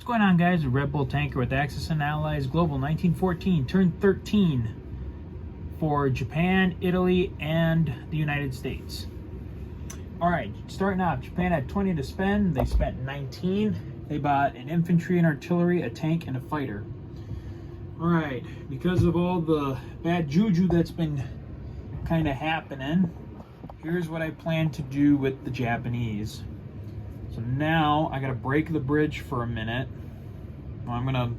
What's going on, guys? Red Bull Tanker with Axis and Allies Global 1914, turn 13 for Japan, Italy, and the United States. Alright, starting off, Japan had 20 to spend. They spent 19. They bought an infantry and artillery, a tank, and a fighter. Alright, because of all the bad juju that's been kind of happening, here's what I plan to do with the Japanese. So now I gotta break the bridge for a minute. Well, I'm gonna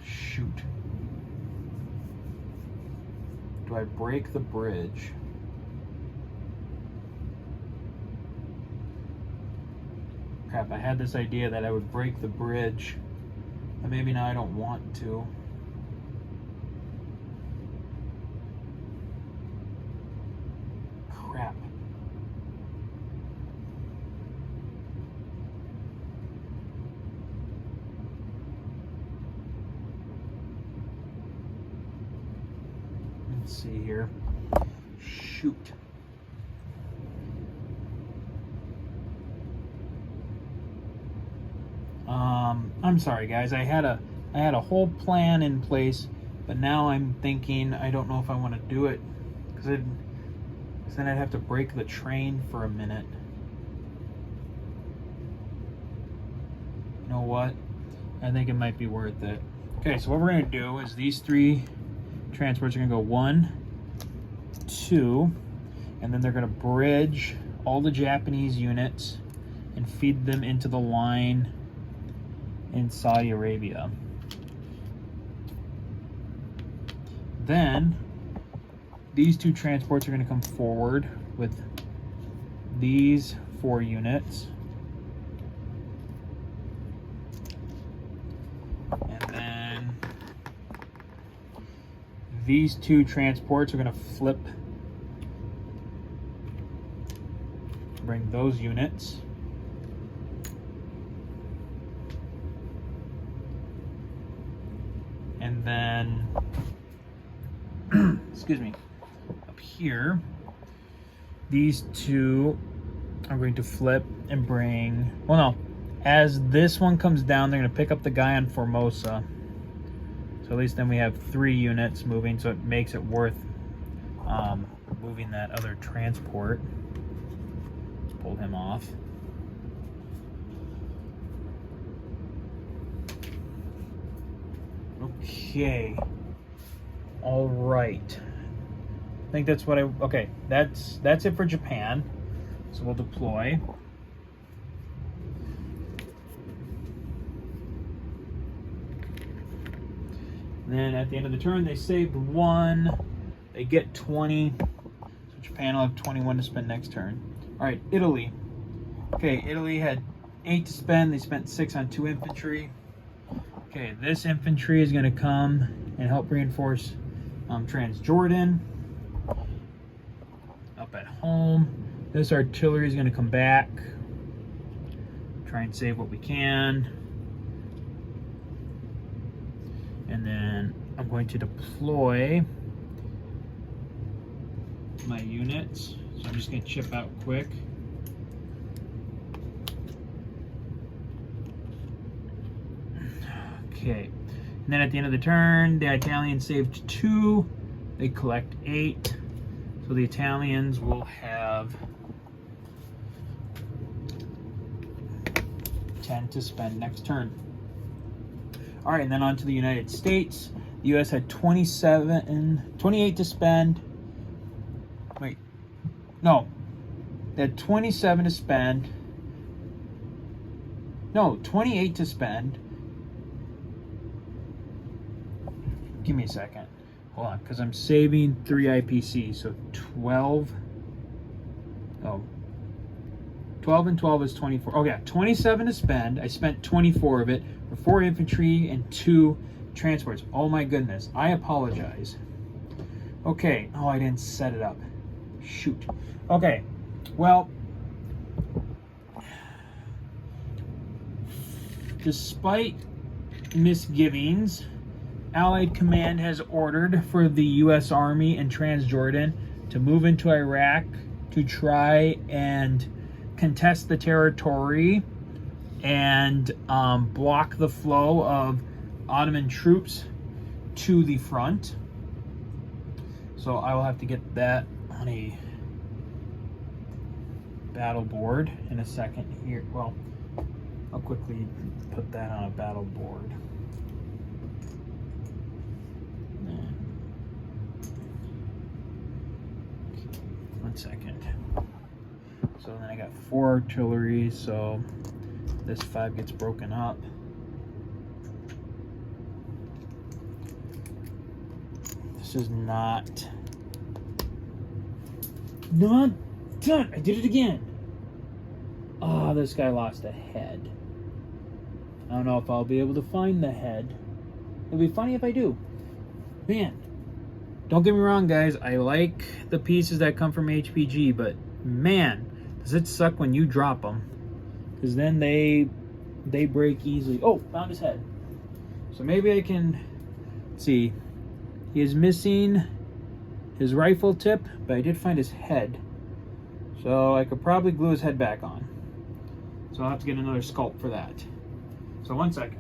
shoot. Do I break the bridge? Crap, I had this idea that I would break the bridge, but maybe now I don't want to. Crap. Let's see here. Shoot. I'm sorry, guys. I had a whole plan in place, but now I'm thinking I don't know if I want to do it because then I'd have to break the train for a minute. You know what? I think it might be worth it. Okay, so what we're gonna do is these three transports are gonna go 1, 2, and then they're gonna bridge all the Japanese units and feed them into the line in Saudi Arabia. Then these two transports are going to come forward with these 4 units. And then these 2 transports are going to flip, bring those units. And then, excuse me, up here, these 2 are going to flip and bring, well, no, as this one comes down, they're going to pick up the guy on Formosa. So at least then we have 3 units moving, so it makes it worth moving that other transport. Let's pull him off. Okay. All right. I think that's what okay, that's it for Japan. So we'll deploy. And then at the end of the turn, they saved 1. They get 20. So Japan will have 21 to spend next turn. All right, Italy. Okay, Italy had 8 to spend. They spent 6 on 2 infantry. Okay, this infantry is going to come and help reinforce Transjordan up at home. This artillery is going to come back, try and save what we can. And then I'm going to deploy my units. So I'm just going to chip out quick. Okay, and then at the end of the turn, the Italians saved 2. They collect 8. So the Italians will have 10 to spend next turn. All right, and then on to the United States. The U.S. had 28 to spend. Wait, no, they had 27 to spend. No, 28 to spend. Give me a second. Hold on, because I'm saving 3 IPC. So 12. Oh. 12 and 12 is 24. Oh, yeah. 27 to spend. I spent 24 of it for 4 infantry and 2 transports. Oh, my goodness. I apologize. Okay. Oh, I didn't set it up. Shoot. Okay. Well, despite misgivings, Allied Command has ordered for the U.S. Army in Transjordan to move into Iraq to try and contest the territory and block the flow of Ottoman troops to the front. So I will have to get that on a battle board in a second here. Well, I'll quickly put that on a battle board. One second. So then I got 4 artillery, so this 5 gets broken up. This is not done. I did it again. Oh, this guy lost a head. I don't know if I'll be able to find the head. It'll be funny if I do. Man, don't get me wrong, guys. I like the pieces that come from HPG, but man, does it suck when you drop them. Because then they break easily. Oh, found his head. So maybe I can see. He is missing his rifle tip, but I did find his head. So I could probably glue his head back on. So I'll have to get another sculpt for that. So 1 second.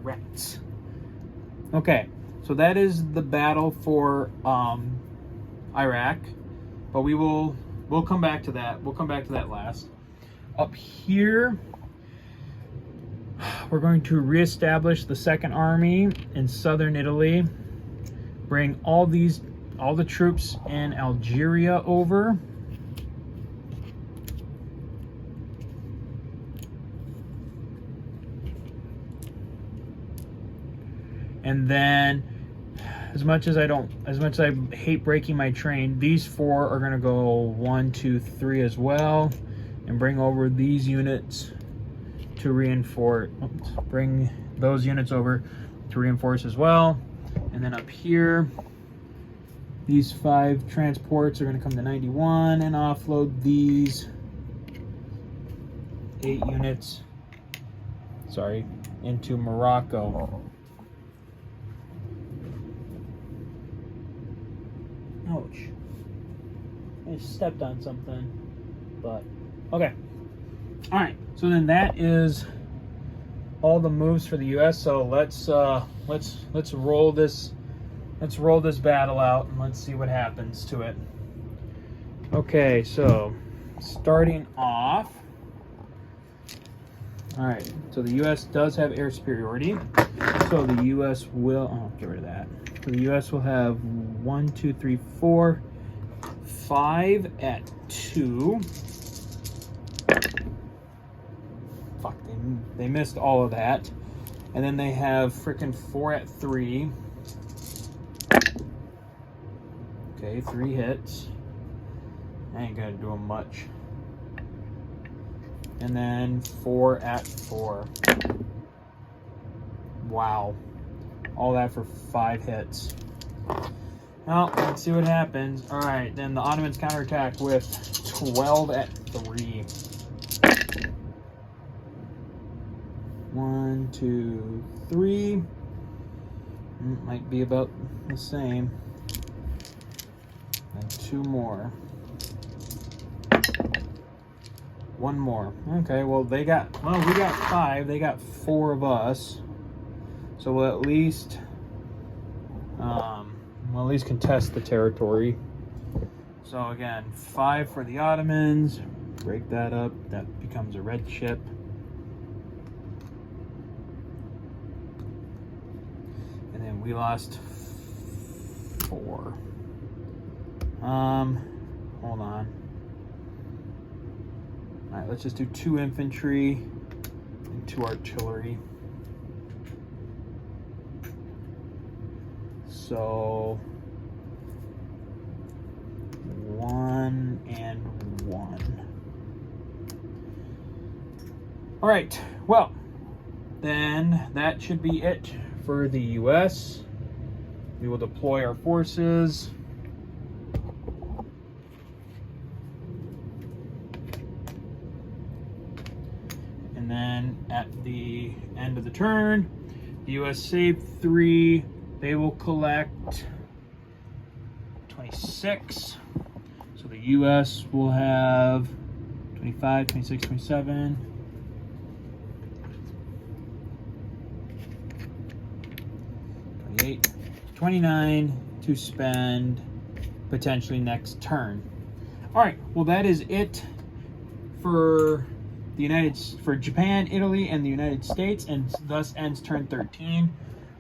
Rats. Okay, so that is the battle for Iraq, but we'll come back to that. We'll come back to that last. Up here, we're going to reestablish the Second Army in southern Italy. Bring all the troops in Algeria over. And then, as much as I hate breaking my train, these 4 are gonna go 1, 2, 3 as well, and bring over these units to reinforce. Bring those units over to reinforce as well. And then up here, these 5 transports are gonna come to 91 and offload these 8 units. Sorry, into Morocco. Ouch. I stepped on something, but okay. All right, so then that is all the moves for the U.S. So let's roll this battle out and let's see what happens to it. Okay, so starting off. All right, so the U.S. does have air superiority, so the U.S. will get rid of that. So the U.S. will have 1, 2, 3, 4, 5 at 2. Fuck, they missed all of that. And then they have frickin' 4 at 3. Okay, 3 hits. I ain't gonna do them much. And then 4 at 4. Wow. All that for 5 hits. Well, let's see what happens. All right, then the Ottomans counterattack with 12 at 3. 1, 2, 3. Might be about the same. And 2 more. 1 more. Okay, well we got 5. They got 4 of us. So we'll at least contest the territory. So again, 5 for the Ottomans. Break that up. That becomes a red chip. And then we lost 4. Hold on. All right, let's just do 2 infantry and 2 artillery. So 1 and 1. All right, well, then that should be it for the US. We will deploy our forces. And then at the end of the turn, The US save 3. They will collect 26. So the US will have 25, 26, 27. 28, 29 to spend potentially next turn. All right, well that is it for for Japan, Italy, and the United States, and thus ends turn 13.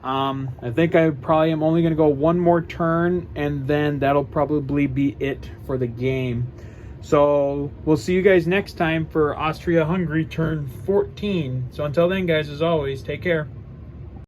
I think I probably am only going to go one more turn, and then that'll probably be it for the game. So we'll see you guys next time for Austria-Hungary turn 14. So until then, guys, as always, take care.